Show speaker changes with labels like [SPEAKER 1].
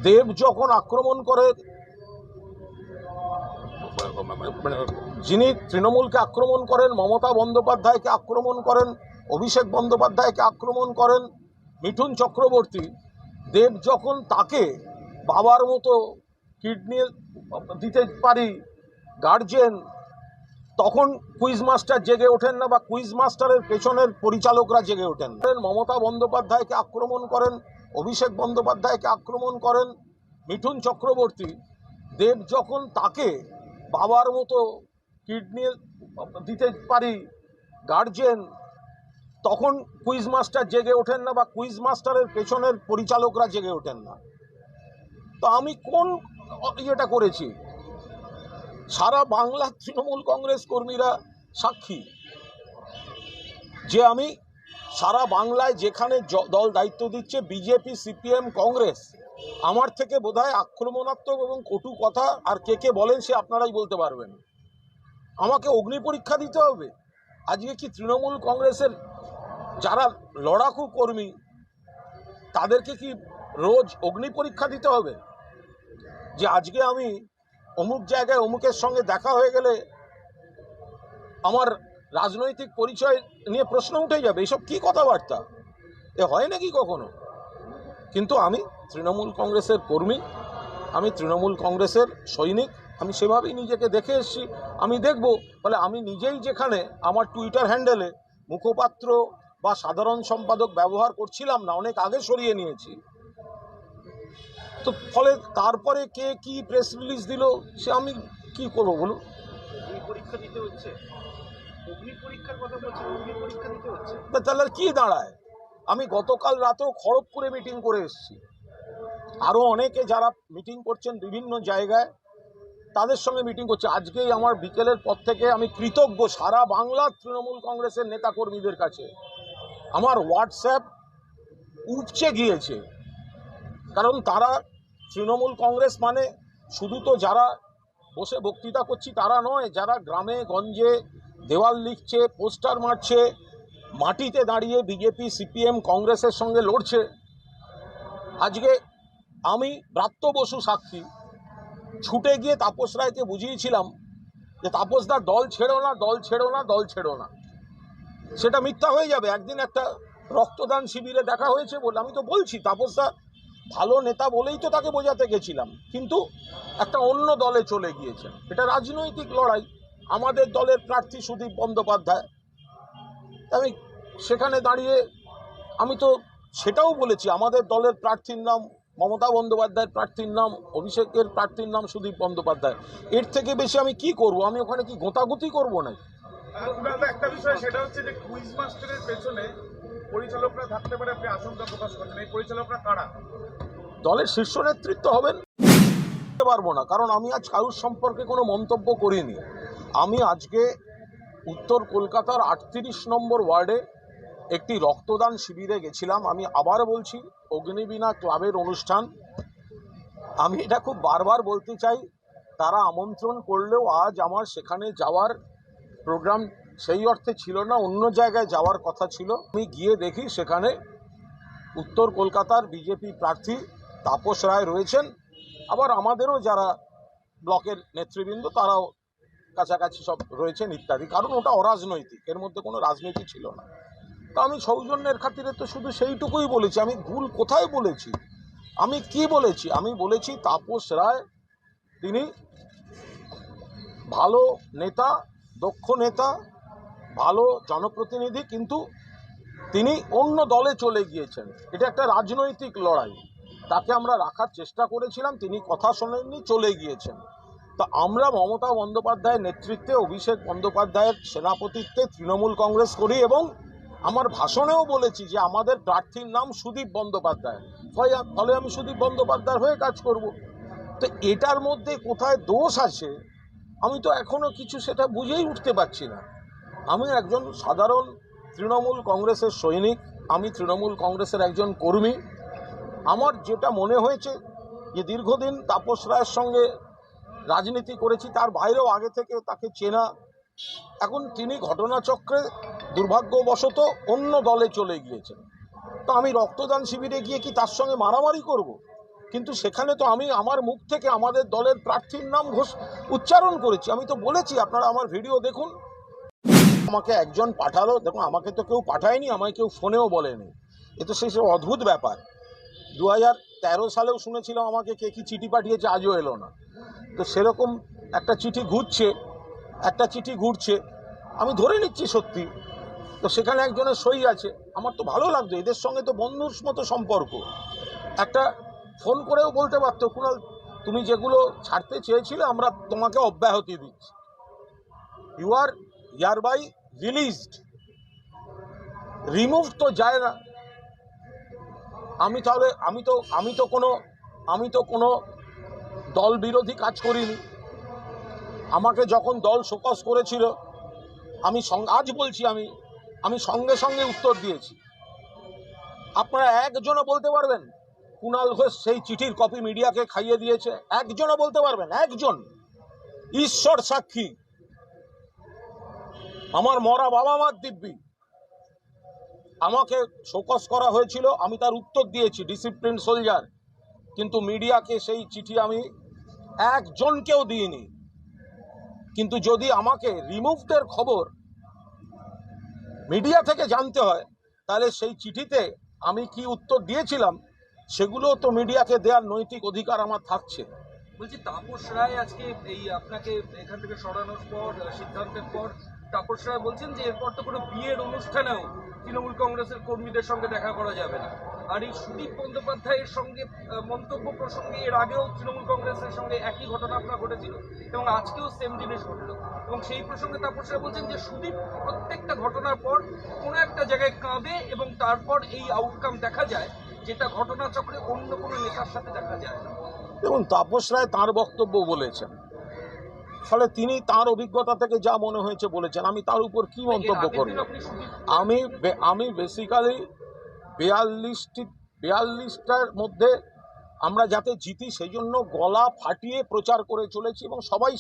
[SPEAKER 1] দেব যখন আক্রমণ করে, যিনি তৃণমূলকে আক্রমণ করেন, মমতা বন্দ্যোপাধ্যায়কে আক্রমণ করেন, অভিষেক বন্দ্যোপাধ্যায়কে আক্রমণ করেন, মিঠুন চক্রবর্তী, দেব যখন তাকে বাবার মতো কিডনি দিতে পারি গার্জেন, তখন কুইজ মাস্টার জেগে ওঠেন না, বা কুইজ মাস্টারের পেছনের পরিচালকরা জেগে ওঠেন। মমতা বন্দ্যোপাধ্যায়কে আক্রমণ করেন, অভিষেক বন্দ্যোপাধ্যায়কে আক্রমণ করেন, মিঠুন চক্রবর্তী, দেব যখন তাকে বাবার মতো কিডনি দিতে পারি গার্জেন, তখন কুইজ মাস্টার জেগে ওঠেন না, বা কুইজ মাস্টারের পেছনের পরিচালকরা জেগে ওঠেন না। তো আমি কোন ইয়েটা করেছি? সারা বাংলা তৃণমূল কংগ্রেস কর্মীরা সাক্ষী যে আমি সারা বাংলায় যেখানে দল দায়িত্ব দিচ্ছে, বিজেপি, সিপিএম, কংগ্রেস, আমার থেকে বোধহয় আক্রমণাত্মক এবং কটু কথা আর কে বলেন সে আপনারাই বলতে পারবেন। আমাকে অগ্নি পরীক্ষা দিতে হবে? আজকে কি তৃণমূল কংগ্রেসের যারা লড়াকু কর্মী তাদেরকে কি রোজ অগ্নি পরীক্ষা দিতে হবে? যে আজকে আমি অমুক জায়গায় অমুকের সঙ্গে দেখা হয়ে গেলে আমার রাজনৈতিক পরিচয় নিয়ে প্রশ্ন উঠে যাবে? এসব কি কথাবার্তা? এ হয় নাকি কখনো? কিন্তু আমি তৃণমূল কংগ্রেসের কর্মী, আমি তৃণমূল কংগ্রেসের সৈনিক, আমি সেভাবেই নিজেকে দেখে এসেছি। আমি দেখব, ফলে আমি নিজেই যেখানে আমার টুইটার হ্যান্ডেলে মুখপাত্র বা সাধারণ সম্পাদক ব্যবহার করছিলাম না, অনেক আগে সরিয়ে নিয়েছি। তো ফলে তারপরে কে কি প্রেস রিলিজ দিল সে আমি কি করব বলুন?
[SPEAKER 2] পরীক্ষা দিতে হচ্ছে, অগ্নি পরীক্ষার কথা বলছেন, অগ্নি পরীক্ষা দিতে হচ্ছে।
[SPEAKER 1] তাহলে কি দাঁড়ায়? আমি গতকাল রাতেও খড়গপুরে মিটিং করে এসেছি, আরও অনেকে যারা মিটিং করছেন বিভিন্ন জায়গায় তাদের সঙ্গে মিটিং করছে। আজকেই আমার বিকেলের পর থেকে আমি কৃতজ্ঞ সারা বাংলার তৃণমূল কংগ্রেসের নেতাকর্মীদের কাছে। আমার হোয়াটসঅ্যাপ উপচে গিয়েছে, কারণ তারা তৃণমূল কংগ্রেস মানে শুধু তো যারা বসে বক্তৃতা করছি তারা নয়, যারা গ্রামে গঞ্জে দেওয়াল লিখছে, পোস্টার মারছে, মাটিতে দাঁড়িয়ে বিজেপি, সিপিএম, কংগ্রেসের সঙ্গে লড়ছে। আজকে আমি ব্রাত্য বসু সাক্ষী, ছুটে গিয়ে তাপস রায়কে বুঝিয়েছিলাম যে তাপসদা দল ছেড়ো না, দল ছেড়ো না, দল ছেড়ো না। সেটা মিথ্যা হয়ে যাবে। একদিন একটা রক্তদান শিবিরে দেখা হয়েছে বলে আমি তো বলছি তাপসদা ভালো নেতা বলেই তো তাকে বোঝাতে গেছিলাম, কিন্তু একটা অন্য দলে চলে গিয়েছেন। এটা রাজনৈতিক লড়াই। আমাদের দলের প্রার্থী সুদীপ বন্দ্যোপাধ্যায়, আমি সেখানে দাঁড়িয়ে আমি তো সেটাও বলেছি আমাদের দলের প্রার্থীর নাম মমতা বন্দ্যোপাধ্যায়ের, প্রার্থীর নাম অভিষেকের, প্রার্থীর নাম সুদীপ বন্দ্যোপাধ্যায়। এর থেকে বেশি আমি কি করব? আমি ওখানে কি গোঁতাগুতি করবো না?
[SPEAKER 2] একটা বিষয় সেটা হচ্ছে যে কুইজ মাস্টারের পেছনে পরিচালকরা থাকতে পারে, আপনি আশঙ্কা প্রকাশ করেন। এই পরিচালকরা কারা?
[SPEAKER 1] দলের শীর্ষ নেতৃত্ব হবেন পারবো না, কারণ আমি আজ কারুর সম্পর্কে কোনো মন্তব্য করিনি। আমি আজকে উত্তর কলকাতার 38 নম্বর ওয়ার্ডে একটি রক্তদান শিবিরে গেছিলাম। আমি আবার বলছি, অগ্নিবীণা ক্লাবের অনুষ্ঠান। আমি এটা খুব বারবার বলতে চাই, তারা আমন্ত্রণ করলেও আজ আমার সেখানে যাওয়ার প্রোগ্রাম সেই অর্থে ছিল না, অন্য জায়গায় যাওয়ার কথা ছিল। আমি গিয়ে দেখি সেখানে উত্তর কলকাতার বিজেপি প্রার্থী তাপস রায় রয়েছেন, আবার আমাদেরও যারা ব্লকের নেতৃবৃন্দ তারাও কাছাকাছি সব রয়েছেন ইত্যাদি। কারণ ওটা অরাজনৈতিক, এর মধ্যে কোনো রাজনীতি ছিল না। তা আমি সৌজন্যের খাতিরে তো শুধু সেইটুকুই বলেছি। আমি ভুল কোথায় বলেছি? আমি কি বলেছি? আমি বলেছি তাপস রায় তিনি ভালো নেতা, দক্ষ নেতা, ভালো জনপ্রতিনিধি, কিন্তু তিনি অন্য দলে চলে গিয়েছেন। এটা একটা রাজনৈতিক লড়াই, তাকে আমরা রাখার চেষ্টা করেছিলাম, তিনি কথা শোনেননি, চলে গিয়েছেন। তা আমরা মমতা বন্দ্যোপাধ্যায়ের নেতৃত্বে, অভিষেক বন্দ্যোপাধ্যায়ের সেনাপতিত্বে তৃণমূল কংগ্রেস করি, এবং আমার ভাষণেও বলেছি যে আমাদের প্রার্থীর নাম সুদীপ বন্দ্যোপাধ্যায়, ফলে আমি সুদীপ বন্দ্যোপাধ্যায়ের হয়ে কাজ করব। তো এটার মধ্যে কোথায় দোষ আছে আমি তো এখনো কিছু সেটা বুঝেই উঠতে পারছি না। আমি একজন সাধারণ তৃণমূল কংগ্রেসের সৈনিক, আমি তৃণমূল কংগ্রেসের একজন কর্মী। আমার যেটা মনে হয়েছে যে দীর্ঘদিন তাপস রায়ের সঙ্গে রাজনীতি করেছি, তার বাইরেও আগে থেকে তাকে চেনা। এখন তিনি ঘটনাচক্রে দুর্ভাগ্যবশত অন্য দলে চলে গিয়েছেন। তো আমি রক্তদান শিবিরে গিয়ে কি তার সঙ্গে মারামারি করব? কিন্তু সেখানে তো আমি আমার মুখ থেকে আমাদের দলের প্রার্থীর নাম উচ্চারণ করেছি। আমি তো বলেছি, আপনারা আমার ভিডিও দেখুন। আমাকে একজন পাঠালো, দেখুন আমাকে তো কেউ পাঠায়নি, আমায় কেউ ফোনেও বলেনি। এ তো সেই সব অদ্ভুত ব্যাপার। 2013 সালেও শুনেছিলাম আমাকে কে কি চিঠি পাঠিয়েছে, আজও এলো না। তো সেরকম একটা চিঠি ঘুরছে, আমি ধরে নিচ্ছি সত্যি। তো সেখানে একজনের সই আছে, আমার তো ভালো লাগতো, এদের সঙ্গে তো বন্ধুর মতো সম্পর্ক। একটা ফোন করেও বলতে পারতো, কুণাল তুমি যেগুলো ছাড়তে চেয়েছিলে আমরা তোমাকে অব্যাহতি দিচ্ছি, ইউ আর ইয়ারবাই রিলিজড। রিমুভ তো যায় না। আমি তো কোনো দল বিরোধী কাজ করিনি। আমাকে যখন দল শোকজ করেছিল, আজ বলছি, আমি সঙ্গে সঙ্গে উত্তর দিয়েছি। আপনারা একজনও বলতে পারবেন কুণাল ঘোষ সেই চিঠির কপি মিডিয়াকে খাইয়ে দিয়েছে? একজনও বলতে পারবেন? একজন? ঈশ্বর সাক্ষী, আমার মরা বাবা মার দিব্যি, আমাকে শোকজ করা হয়েছিল, আমি তার উত্তর দিয়েছি, ডিসিপ্লিন সোলজার। কিন্তু মিডিয়াকে সেই চিঠি আমি একজনকেও দিইনি। কিন্তু যদি আমাকে রিমুভদের খবর মিডিয়া থেকে জানতে হয়, তাহলে সেই চিঠিতে আমি কি উত্তর দিয়েছিলাম সেগুলো তো মিডিয়াকে দেওয়ার নৈতিক অধিকার আমার থাকছে।
[SPEAKER 3] বলছি, তাপস রায় আজকে এই আপনাকে এখান থেকে সরানোর পর সিদ্ধান্তের পর তাপস রায় বলছেন যে এরপর তো কোনো বিয়ের অনুষ্ঠানেও তৃণমূল কংগ্রেসের কর্মীদের সঙ্গে দেখা করা যাবে না। আর এই সুদীপ বন্দ্যোপাধ্যায়ের সঙ্গে মন্তব্য প্রসঙ্গে এর আগেও তৃণমূল কংগ্রেসের সঙ্গে একই ঘটনা আপনার ঘটেছিল এবং আজকেও সেম জিনিস ঘটলো। এবং সেই প্রসঙ্গে তাপস রায় বলছেন যে সুদীপ প্রত্যেকটা ঘটনার পর কোনো একটা জায়গায় কাঁদে এবং তারপর এই আউটকাম দেখা যায়, যেটা ঘটনাচক্রে অন্য কোনো নেতার সাথে দেখা যায় না।
[SPEAKER 1] দেখুন, তাপস রায় তাঁর বক্তব্য বলেছেন, ফলে তিনি তাঁর অভিজ্ঞতা থেকে যা মনে হয়েছে বলেছেন, আমি তার উপর কি মন্তব্য করব? আমি বেসিক্যালি 42টার মধ্যে আমরা যাতে জিতি সেই জন্য গলা ফাটিয়ে প্রচার করে চলেছি এবং সবাই